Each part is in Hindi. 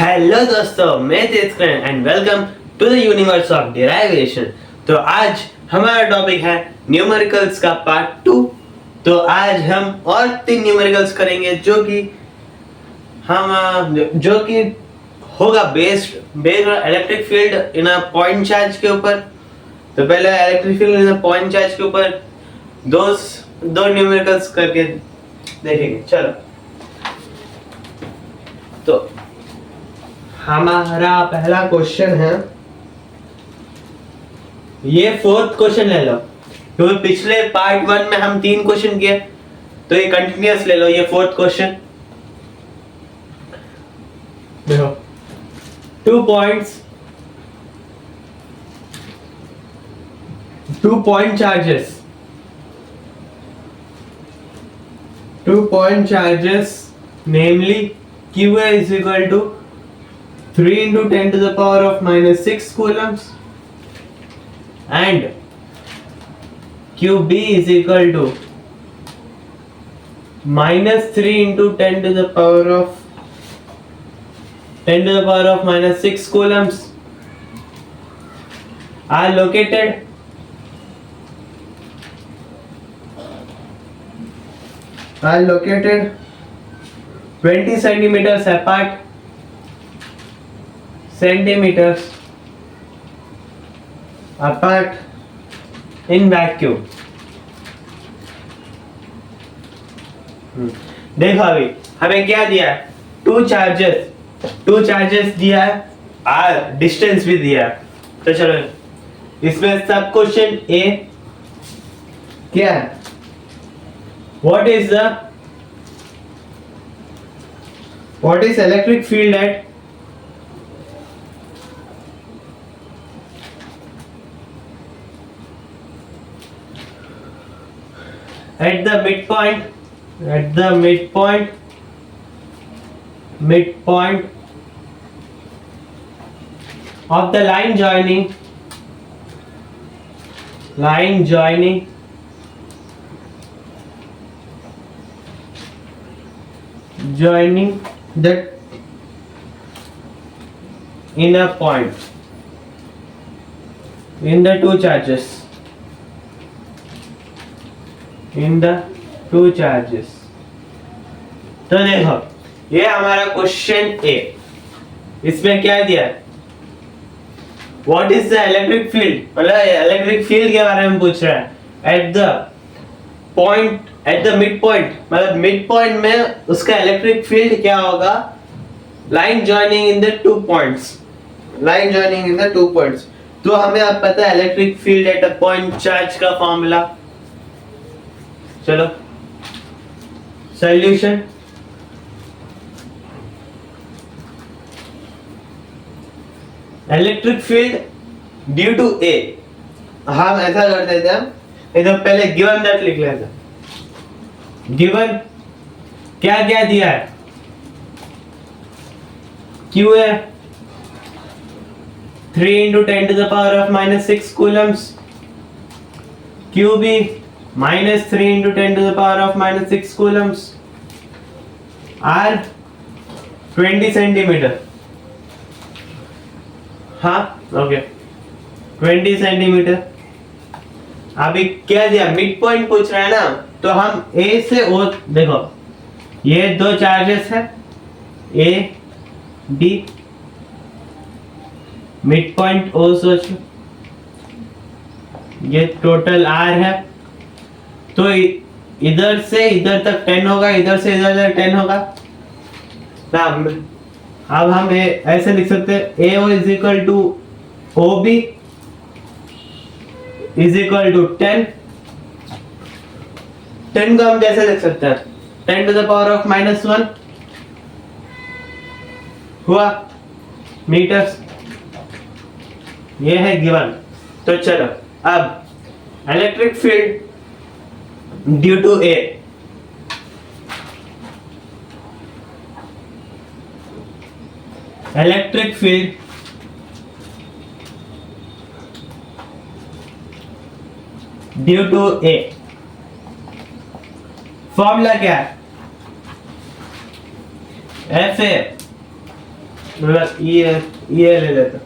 हेलो दोस्तों, मैं Tejkaran and welcome to the universe of derivation. तो आज हमारा टॉपिक है न्यूमेरिकल्स का पार्ट 2। तो आज हम और 3 न्यूमेरिकल्स करेंगे जो कि होगा बेस्ड इलेक्ट्रिक फील्ड इन अ पॉइंट चार्ज के ऊपर। तो पहले इलेक्ट्रिक फील्ड इन अ पॉइंट चार्ज के ऊपर दो न्यूमेरिकल्स करके देखेंगे। चलो, तो हमारा पहला क्वेश्चन है, ये 4th क्वेश्चन ले लो, क्योंकि पिछले पार्ट 1 में हम 3 क्वेश्चन किए, तो ये कंटिन्यूअस ले लो। ये 4th क्वेश्चन देखो, 2 points, 2 point charges, 2 point charges namely QA is equal to 3 into 10 to the power of minus 6 coulombs and QB is equal to minus 3 into 10 to the power of minus 6 coulombs are located are located 20 centimeters apart in vacuum। देखो, अभी हमें क्या दिया है, 2 चार्जेस दिया है, आर डिस्टेंस भी दिया है। तो चलो, इसमें सब क्वेश्चन ए क्या है, what is electric field at the midpoint of the line joining the inner point in the 2 charges, तो देखो, ये हमारा क्वेश्चन ए। इसमें क्या दिया है, what is the electric field, मतलब इलेक्ट्रिक फील्ड के बारे में पूछ रहा है। एट द मिड पॉइंट, मतलब मिड पॉइंट में उसका इलेक्ट्रिक फील्ड क्या होगा, line joining in the 2 points. तो हमें अब पता है electric field at a point charge का फॉर्मूला। चलो, solution. Electric field due to A, हम ऐसा कर देते हैं, इधर पहले गिवन दैट लिख लेते हैं। गिवन क्या क्या दिया है, Q है 3 into 10 to the power of minus 6 coulombs, QB minus 3 into 10 to the power of minus 6 coulombs, R 20 centimetre. हाँ, ओके, 20 सेंटीमीटर। अभी क्या दिया, मिड पॉइंट पूछ रहा है ना, तो हम ए से ओ, देखो ये 2 चार्जेस है, a b, mid point O सोचो, ये टोटल आर है। तो इधर से इधर तक 10 होगा, इधर से इधर तक 10 होगा। अब हम ऐसे लिख सकते हैं, A O is equal to O B is equal to 10 को हम कैसे लिख सकते हैं, 10 to the power of minus 1 हुआ मीटर्स। ये है गिवन। तो चलो, अब electric field due to A, electric field due to A, formula क्या है, एफ ए मतलब ये ले लेते,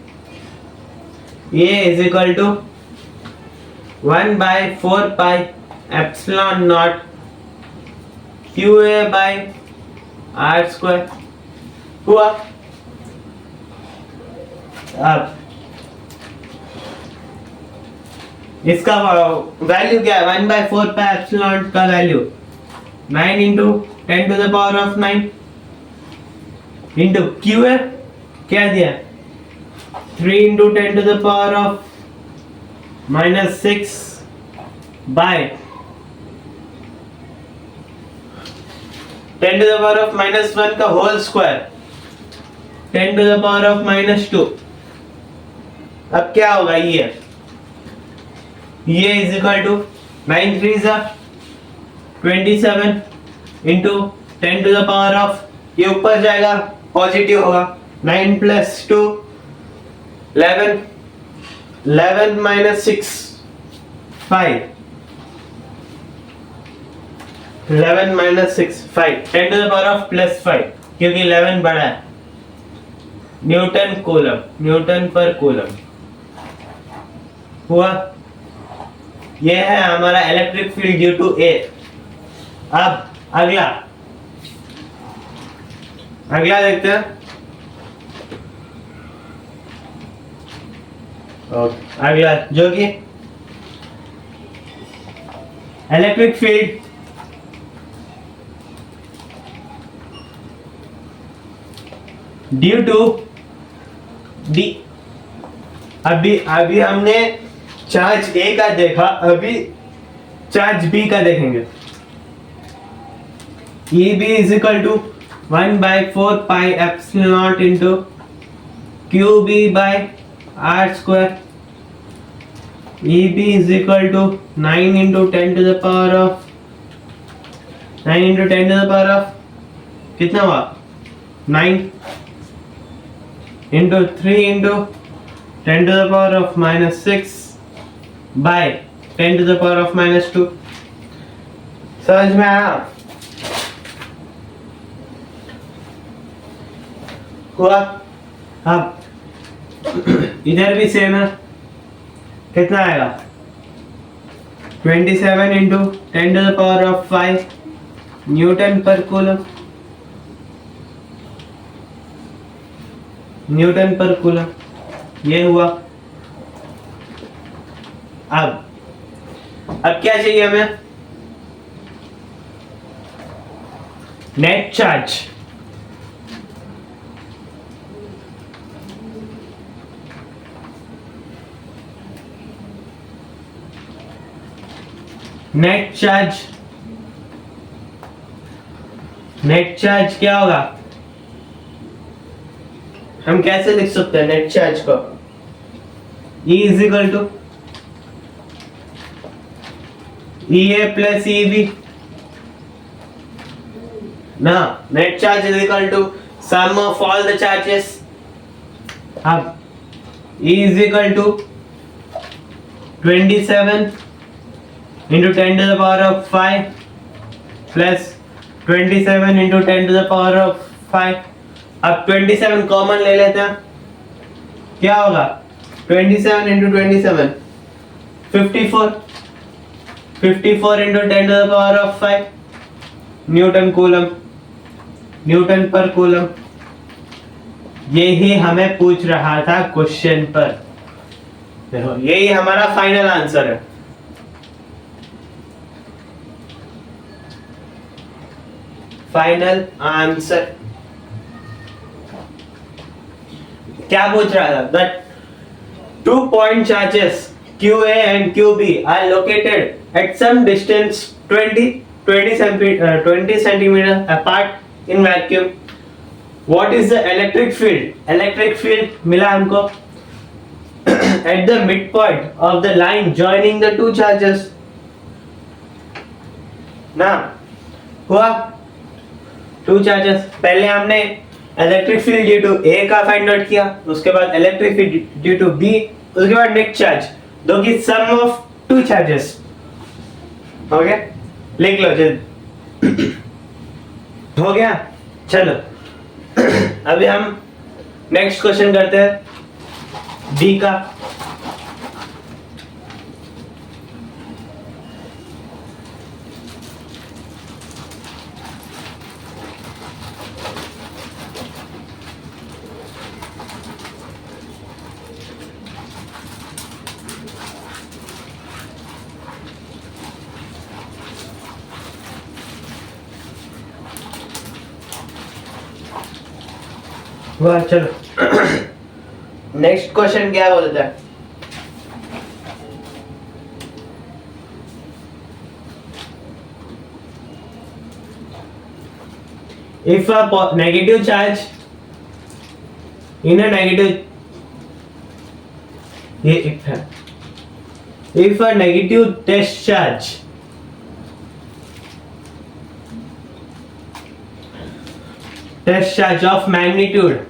ये is equal to 1/4 epsilon not QA by R² हुआ। अब इसका वैल्यू क्या है? 1/4 एप्सिलॉन का वैल्यू 9 इंटू 10⁻⁹ इंटू QA क्या दिया? 3 इंटू 10⁻⁻6 बाय 10⁻⁻1 का होल स्क्वायर 10⁻⁻2। अब क्या होगा? ये इज इक्वल टू 9 3 27 इंटू 10⁻, ये ऊपर जाएगा पॉजिटिव होगा, 9 + 2 11 11 - 6 5 11 - 6 5 10⁻+5 क्योंकि 11 बड़ा है। न्यूटन पर कूलम हुआ। ये है हमारा electric field due to a. अब अगला देखते हैं। अगला जो कि electric field due to d. अभी हमने चार्ज ए का देखा, अभी चार्ज बी का देखेंगे। EB is equal to 1/4 epsilon into QB by R²। EB is equal to 9 into 10⁻, कितना हुआ? 9 इंटू 3 इंटू 10⁻⁻6 बाय 10⁻⁻2। समझ में आया? हुआ। अब इधर भी सेम है, कितना आएगा? 27 इंटू 10⁻⁵ न्यूटन पर कूलम। ये हुआ। अब क्या चाहिए हमें? Net charge. नेट चार्ज क्या होगा? हम कैसे लिख सकते हैं नेट चार्ज को? E is equal to EA plus EB ना। Net charge is equal to sum of all the charges. अब E is equal to 27 into 10⁻⁵ plus 27 into 10⁻⁵। अब 27 कॉमन ले लेते हैं, क्या होगा? 27 इंटू 27 54 इंटू 10⁻⁵ न्यूटन पर कूलम। यही हमें पूछ रहा था क्वेश्चन पर। देखो यही हमारा फाइनल आंसर है। फाइनल आंसर क्या पूछ रहा था? That 2 point charges QA and QB are located at some distance 20 centimeter apart in vacuum. What is the electric field? Electric field मिला हमको at the midpoint of the line joining the two charges. ना हुआ? 2 charges। पहले हमने electric field due to a का फाइंड आउट किया, उसके बाद electric field due to b, उसके बाद नेट चार्ज, दो की सम ऑफ 2 चार्जेस। हो गया? लिख लो जल्दी। हो गया? चलो अभी हम नेक्स्ट क्वेश्चन करते हैं डी का। वाह चलो नेक्स्ट क्वेश्चन क्या बोलता है? If a negative charge in a negative if a negative test charge of magnitude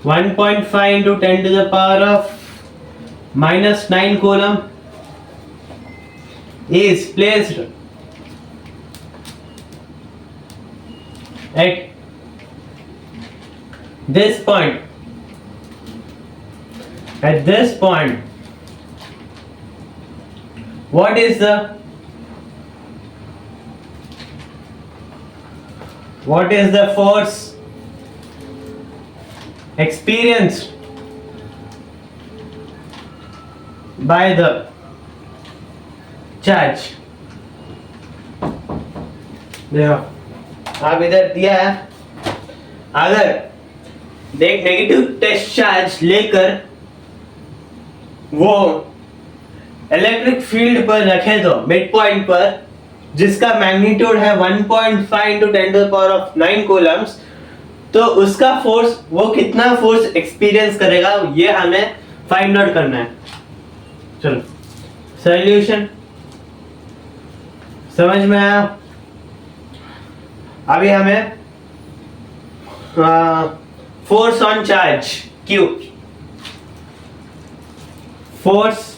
1.5 into 10 to the power of minus 9 coulomb is placed at this point. At this point, what is the force experienced by the charge? देखो आप इधर दिया है, अगर देख नेगेटिव टेस्ट चार्ज लेकर वो इलेक्ट्रिक फील्ड पर रखे तो मिड पॉइंट पर, जिसका मैग्नीट्यूड है 1.5 into 10 to the power of 9 coulombs, तो उसका फोर्स, वो कितना फोर्स एक्सपीरियंस करेगा, ये हमें फाइंड आउट करना है। चलो सॉल्यूशन समझ में आया? अभी हमें force on charge Q, force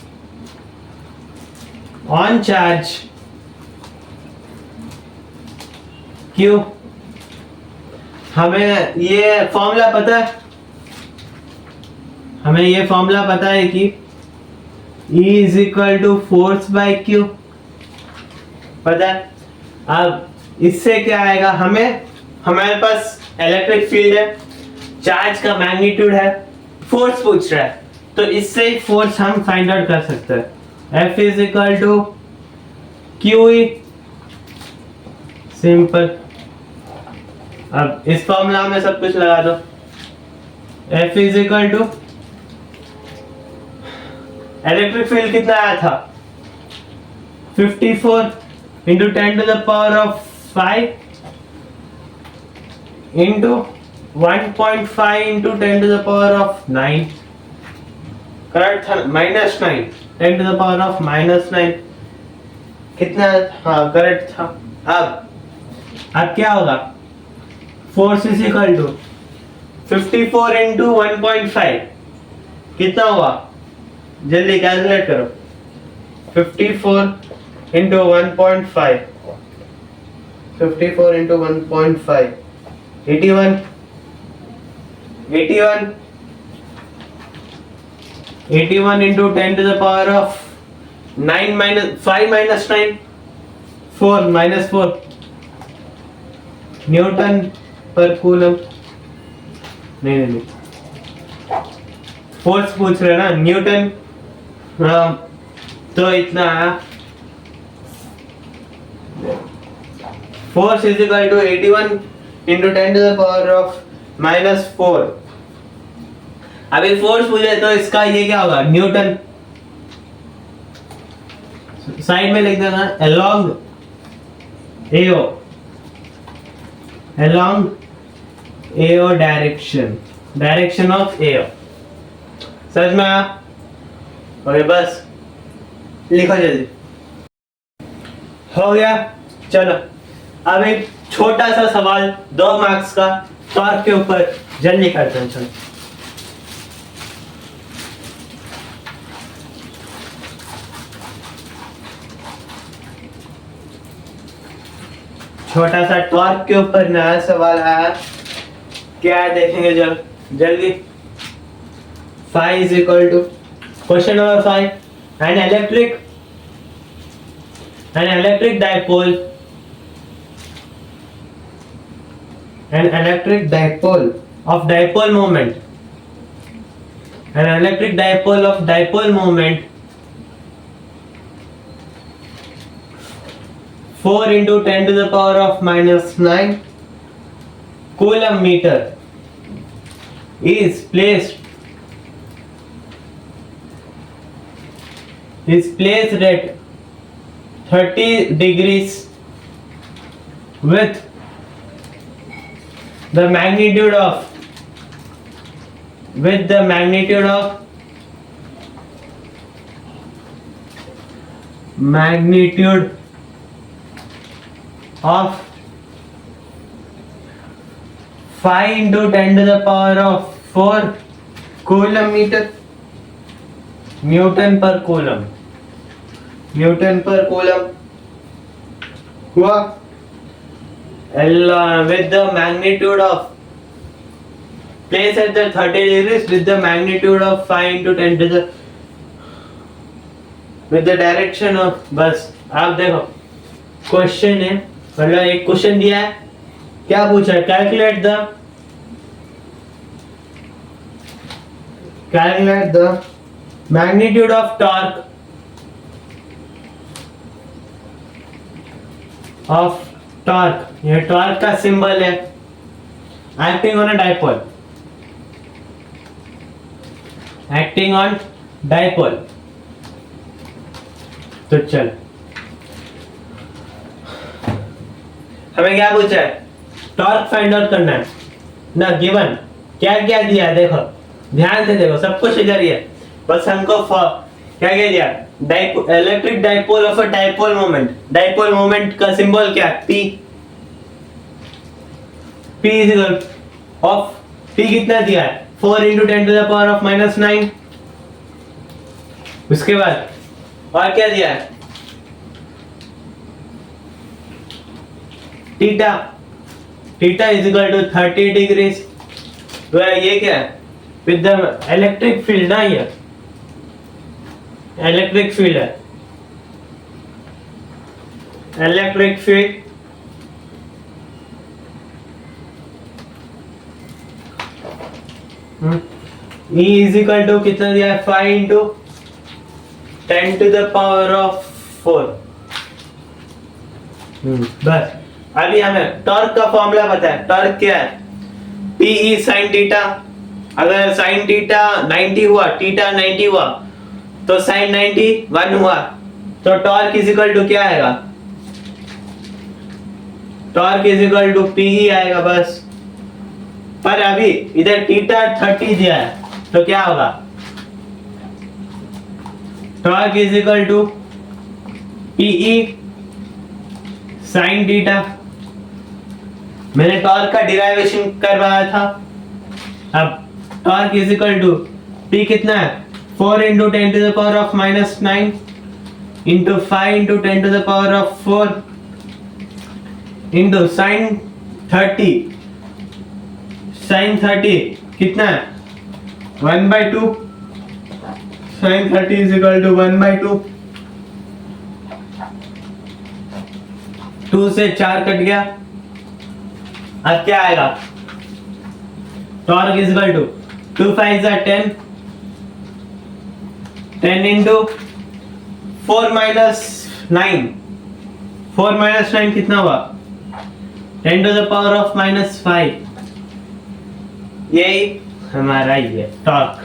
on charge Q, हमें ये फॉर्मूला पता है, हमें ये फॉर्मूला पता है कि E is equal to force by Q, पता है। अब इससे क्या आएगा, हमारे पास इलेक्ट्रिक फील्ड है, चार्ज का मैग्नीट्यूड है, फोर्स पूछ रहा है, तो इससे फोर्स हम फाइंड आउट कर सकते हैं। F is equal to QE, simple. अब इस फॉर्मूला में सब कुछ लगा दो। F is equal to electric field कितना आया था, 54 into 10 to the power of 5 into 1.5 into 10 to the power of 9, correct था, minus 9, 10 to the power of minus 9, कितना? हाँ करेक्ट था। अब क्या होगा, force is equal to 54 into 1.5 कितना हुआ, जल्दी कैलकुलेट करो। 54 into 1.5, 54 into 1.5, 81, 81 into 10 to the power of 9 minus 5 minus 9, 4 minus 4 newton पर कूलम। नहीं फोर्स पूछ रहे ना, न्यूटन, तो इतना आया, force is equal to 81 into 10 to the power of minus 4। अभी फोर्स पूछे तो इसका ये क्या होगा, न्यूटन। साइड में लिख देना along AO, along AO direction of AO। समझ में आया? ओके बस लिखो जल्दी, हो गया। चलो अब एक छोटा सा सवाल 2 मार्क्स का टॉर्क के ऊपर जल्दी करते हैं। चलो छोटा सा टॉर्क के ऊपर नया सवाल आया, क्या है देखेंगे जल्दी। Phi is equal to, question number 5, an electric dipole, an electric dipole of dipole moment, an electric dipole of dipole moment 4 into 10 to the power of minus 9 coulomb meter is placed at 30 degrees with the magnitude of of 5 into 10 to the power of 4 coulomb meter, Newton per coulomb हुआ with the magnitude of, place at the 30 degrees with the magnitude of 5 into 10 to the, with the direction of, बस आप देखो क्वेश्चन है, मतलब एक क्वेश्चन दिया है, क्या पूछा है, calculate the magnitude of torque ये टॉर्क का सिंबल है, एक्टिंग ऑन डाइपोल। तो चल हमें क्या पूछा है, टॉर्क फाइंड आउट करना है ना, गिवन क्या क्या दिया है, देखो ध्यान से देखो, सब कुछ इधर ही है, बस हमको क्या क्या दिया, electric dipole of a dipole moment का सिंबल क्या, P is equal of, P कितना दिया है, 4 into 10 to the power of minus 9। उसके बाद और क्या दिया है, theta is equal to 30 degrees. तो ये क्या है, विद द इलेक्ट्रिक फील्ड ना, ये इलेक्ट्रिक फील्ड है, electric field E is equal to कितना दिया है, 5 into 10 to the power of 4। बस अभी हमें टॉर्क का फॉर्मूला पता है, टॉर्क क्या है, PE sin थीटा, अगर sin थीटा 90 हुआ, थीटा 90 हुआ तो sin 90 1 हुआ, तो टॉर्क इज इक्वल टू क्या आएगा, torque is equal to PE आएगा बस। पर अभी इधर थीटा 30 दिया है, तो क्या होगा, torque is equal to PE sin theta. मैंने टॉर्क का डिराइवेशन करवाया था, अब torque is equal to P कितना है, 4 into 10 to the power of minus 9 into 5 into 10 to the power of 4 into sin 30 कितना है, 1/2, sin 30 is equal to 1/2, 2 से 4 कट गया, अब क्या आएगा, torque is equal to 2 5 10, 10 into 4 minus 9, 4 minus 9 कितना हुआ, 10 to the power of minus 5। यही हमारा ये torque,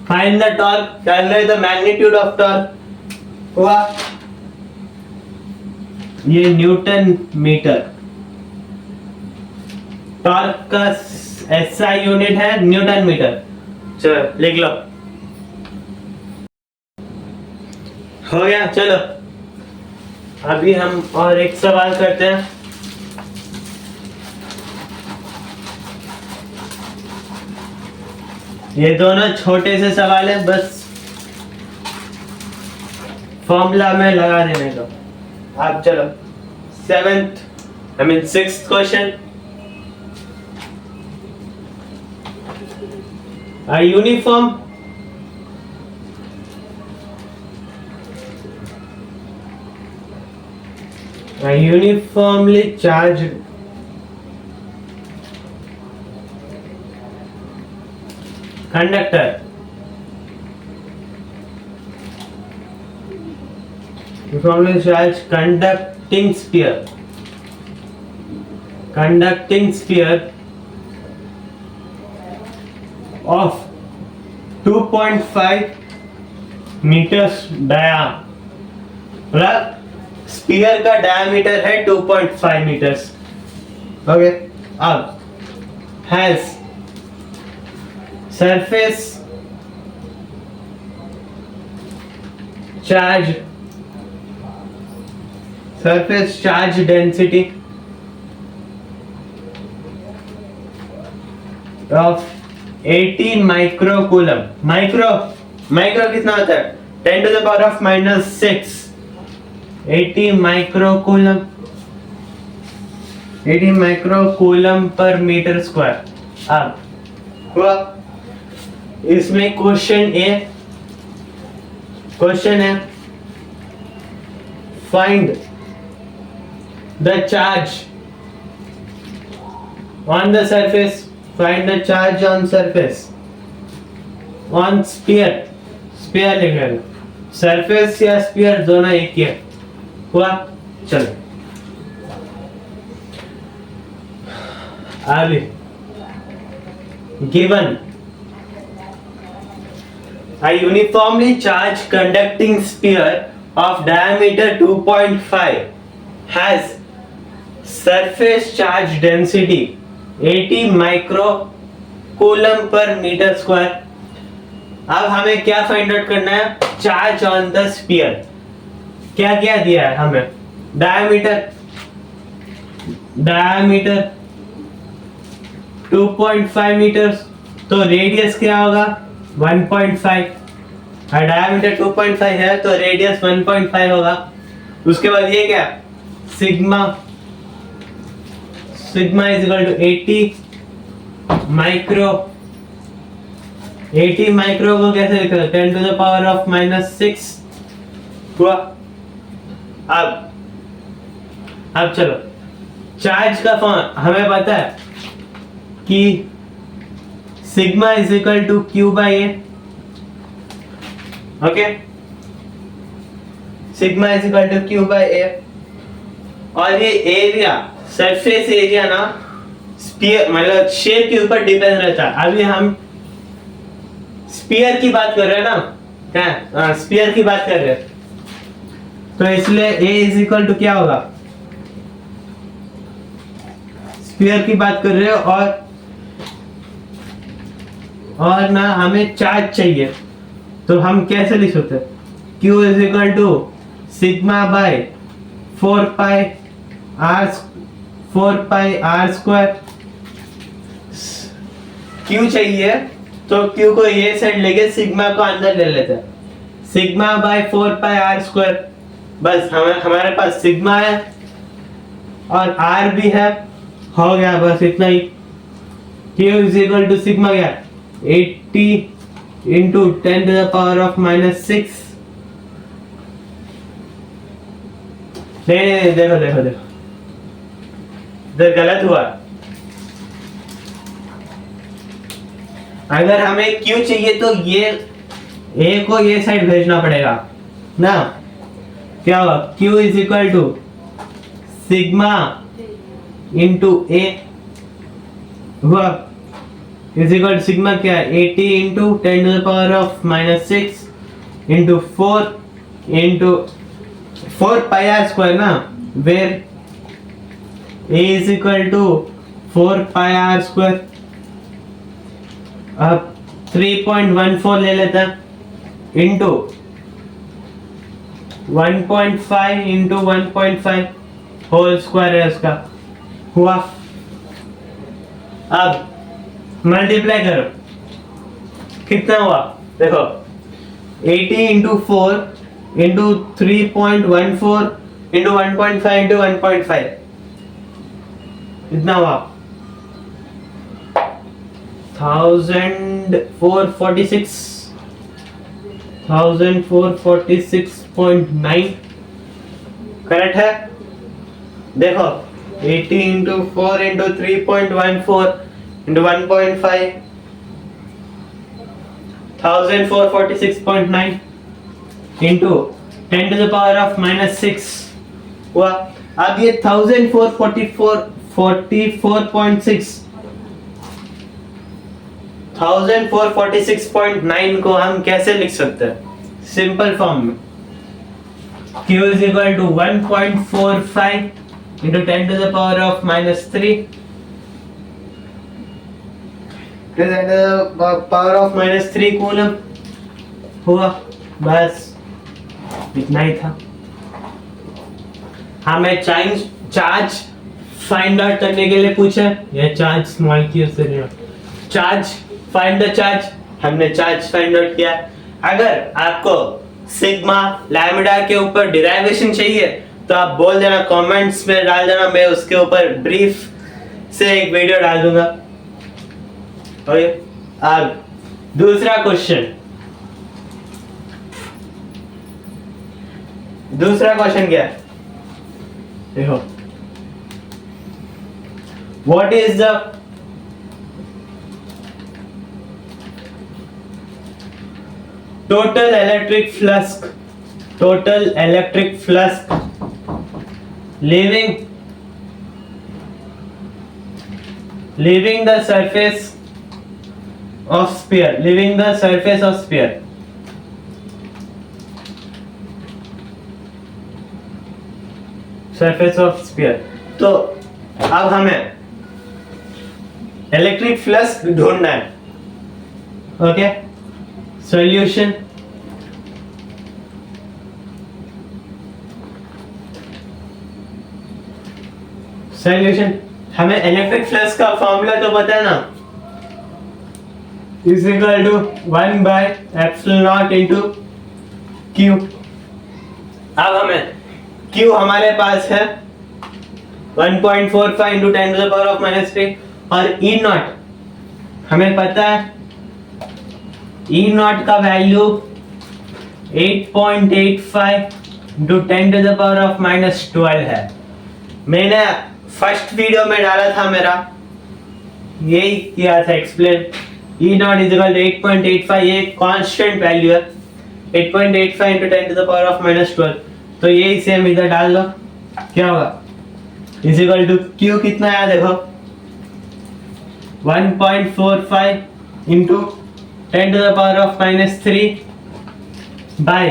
find the torque, calculate the magnitude of torque हुआ, ये न्यूटन मीटर, टॉर्क का SI यूनिट है न्यूटन मीटर। चलो लिख लो, हो गया। चलो अभी हम और एक सवाल करते हैं, ये दोनों छोटे से सवाल है, बस फॉर्मूला में लगा देने का। आप चलो 7th I mean sixth question. A uniformly charged conductor. Uniformly charged conducting sphere of 2.5 meters diameter. मतलब स्पीयर का डायमीटर है 2.5 मीटर्स. ओके, अब has surface charge density of 18 microcoulomb. Micro कितना होता है? 10 to the power of -6. 80 microcoulomb पर मीटर स्क्वायर. अब हुआ इसमें क्वेश्चन है find the charge on the surface. Find the charge on surface on sphere लिखेगा. सरफेस या स्फीयर दोनों एक ही है. हुआ. चलो आगे. Given a uniformly charged conducting sphere of diameter 2.5 has surface charge density 80 microcoulomb पर मीटर स्क्वायर. अब हमें क्या फाइंड आउट करना है? Charge on the sphere. क्या दिया है हमें? Diameter 2.5 metres. तो रेडियस क्या होगा? 1.5. डायमीटर 2.5 है तो रेडियस 1.5 होगा. उसके बाद ये क्या? Sigma is equal to 80 micro को कैसे लिखा? 10 to the power of -6 हुआ. अब चलो चार्ज का फॉर्म हमें पता है कि sigma is equal to Q by A. Okay, sigma is equal to Q by A. और ये एरिया, सरफेस एरिया ना स्फीयर मतलब शेप के ऊपर डिपेंड रहता है. अभी हम स्फीयर की बात कर रहे हैं ना. क्या? स्फीयर की बात कर रहे हैं. तो इसलिए A इज इक्वल टू क्या होगा? स्फीयर की बात कर रहे हो और ना हमें चार्ज चाहिए. तो हम कैसे लिख सकते हैं? Q is equal to sigma by 4 pi are square. Q चाहिए तो Q को ये साइड लेके सिग्मा को अंदर ले लेते हैं. Sigma by 4 pi are square. बस हमारे पास सिग्मा है और आर भी है. हो गया, बस इतना ही. Q is equal to sigma क्या? 80 into 10 to the power of -6. नहीं, देखो इधर गलत हुआ. अगर हमें Q चाहिए तो ये A को ये साइड भेजना पड़ेगा ना. क्या होगा? Q is equal to sigma into A हुआ इज इक्वल टू सिग्मा क्या है? 80 into 10 to the power of -6 into 4 pi are square ना. Where A is equal to 4 pi are square. अब 3.14 ले लेते हैं इंटू 1.5 इंटू 1.5 होल स्क्वायर है उसका. हुआ. अब मल्टीप्लाई करो, कितना हुआ? देखो 80 इंटू 4 इंटू 3.14 इंटू 1.5 इंटू 1.5 इतना हुआ 1446.9 करेक्ट है। देखो 80 into 4 into 3.14 into 1.5 1446.9 into 10 to the power of -6 हुआ। अब ये 1446 को हम कैसे लिख सकते हैं? सिंपल फॉर्म में Q is equal to 1.45 into 10 to the power of -3 to 10 to the power of -3 coulomb हुआ। बस इतना ही था। हमें चार्ज फाइंड आउट करने के लिए पूछा, यह चार्ज स्मॉल क्यू से नहीं, चार्ज फाइंड द चार्ज, हमने चार्ज फाइंड आउट किया। अगर आपको सिग्मा लैम्डा के ऊपर डिराइवेशन चाहिए तो आप बोल देना, कमेंट्स में डाल देना, मैं उसके ऊपर ब्रीफ से एक वीडियो डाल दूंगा। ओके, अब दूसरा क्वेश्चन क्या है? देखो, what is the total electric flux leaving the surface of sphere, तो अब हमें इलेक्ट्रिक फ्लक्स ढूंढना है। ओके, सॉल्यूशन हमें इलेक्ट्रिक फ्लक्स का फॉर्मूला तो पता है ना, is equal to 1/ε0 into Q. अब हमें क्यू हमारे पास है 1.45 into 10 to the power of -3 और ई नॉट हमें पता है, ई नॉट का value 8.85 into 10 to the power of -12 है। मैंने फर्स्ट वीडियो में डाला था, मेरा यही किया था explain. E naught is equal to 8.85, ये कांस्टेंट वैल्यू है, 8.85 into 10 to the power of -12, तो यही सेम इधर डाल दो, क्या होगा? इज इक्वल टू क्यू कितना है देखो, 1.45 into 10 to the power of -3 by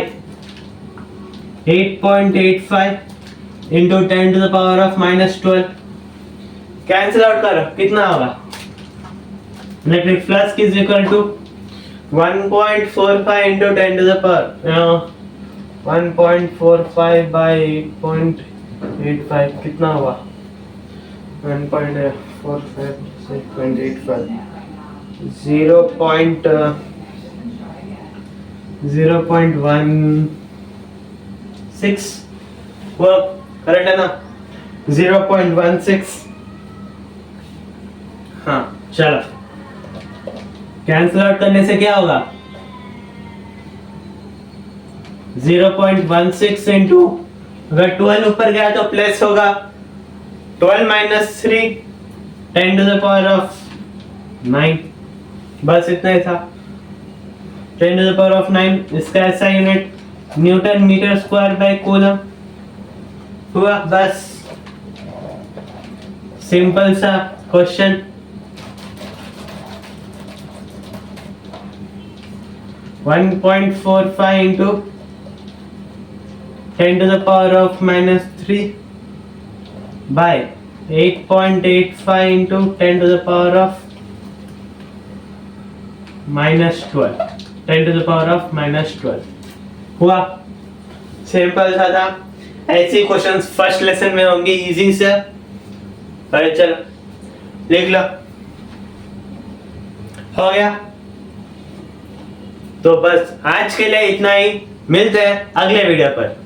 8.85 into 10 to the power of -12। Cancel out करो, कितना होगा? Electric flux is equal to 1.45 into 10 to the power 1.45 by 8.85 कितना होगा? 1.45 6.85 0.16 वो करेक्ट है ना? 0.16। हाँ, चलो कैंसिल आउट करने से क्या होगा? 0.16 इंटू, अगर 12 ऊपर गया तो प्लस होगा, 12 - 3 10 टू द पावर ऑफ 9, बस इतना ही था। 10 टू द पावर ऑफ 9, इसका ऐसा unit newton metre square by coulomb हुआ। बस सिंपल सा question. (1.45 into 10 to the power of -3 by 8.85 into 10 to the power of -12, 10 to the power of -12 हुआ। सिंपल सा था। ऐसे क्वेश्चंस फर्स्ट लेसन में होंगे इजी से। अरे चलो लिख लो, हो गया। तो बस आज के लिए इतना ही, मिलते हैं अगले वीडियो पर।